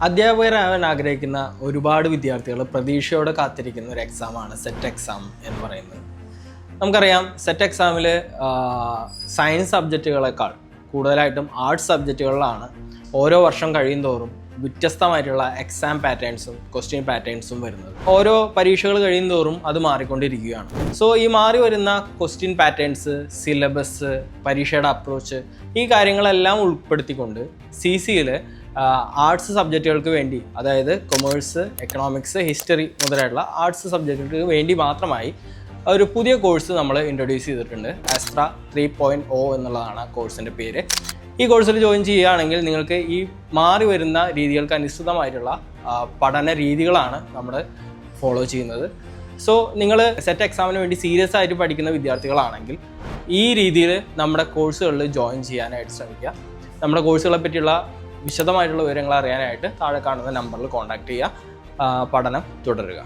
അധ്യാപകരാകാൻ ആഗ്രഹിക്കുന്ന ഒരുപാട് വിദ്യാർത്ഥികൾ പ്രതീക്ഷയോടെ കാത്തിരിക്കുന്ന ഒരു എക്സാമാണ് സെറ്റ് എക്സാം എന്ന് പറയുന്നത്. നമുക്കറിയാം, സെറ്റ് എക്സാമിൽ സയൻസ് സബ്ജക്റ്റുകളെക്കാൾ കൂടുതലായിട്ടും ആർട്സ് സബ്ജക്റ്റുകളിലാണ് ഓരോ വർഷം കഴിയുന്തോറും വ്യത്യസ്തമായിട്ടുള്ള എക്സാം പാറ്റേൺസും ക്വസ്റ്റ്യൻ പാറ്റേൺസും വരുന്നത്. ഓരോ പരീക്ഷകൾ കഴിയുന്തോറും അത് മാറിക്കൊണ്ടിരിക്കുകയാണ്. സോ ഈ മാറി വരുന്ന ക്വസ്റ്റ്യൻ പാറ്റേൺസ്, സിലബസ്, പരീക്ഷയുടെ അപ്രോച്ച്, ഈ കാര്യങ്ങളെല്ലാം ഉൾപ്പെടുത്തിക്കൊണ്ട് CCയിൽ ആർട്സ് സബ്ജക്റ്റുകൾക്ക് വേണ്ടി, അതായത് കൊമേഴ്സ്, എക്കണോമിക്സ്, ഹിസ്റ്ററി മുതലായിട്ടുള്ള ആർട്സ് സബ്ജക്റ്റുകൾക്ക് വേണ്ടി മാത്രമായി ഒരു പുതിയ കോഴ്സ് നമ്മൾ ഇൻട്രൊഡ്യൂസ് ചെയ്തിട്ടുണ്ട്. ആസ്ട്ര 3.0 എന്നുള്ളതാണ് ആ കോഴ്സിൻ്റെ പേര്. ഈ കോഴ്സിൽ ജോയിൻ ചെയ്യുകയാണെങ്കിൽ നിങ്ങൾക്ക് ഈ മാറി വരുന്ന രീതികൾക്ക് അനുസൃതമായിട്ടുള്ള പഠന രീതികളാണ് നമ്മൾ ഫോളോ ചെയ്യുന്നത്. സോ നിങ്ങൾ സെറ്റ് എക്സാമിന് വേണ്ടി സീരിയസ് ആയിട്ട് പഠിക്കുന്ന വിദ്യാർത്ഥികളാണെങ്കിൽ ഈ രീതിയിൽ നമ്മുടെ കോഴ്സുകളിൽ ജോയിൻ ചെയ്യാനായിട്ട് ശ്രമിക്കുക. നമ്മുടെ കോഴ്സുകളെ പറ്റിയുള്ള വിശദമായിട്ടുള്ള വിവരങ്ങൾ അറിയാനായിട്ട് താഴെ കാണുന്ന നമ്പറിൽ കോൺടാക്ട് ചെയ്യുക. പഠനം തുടരുക.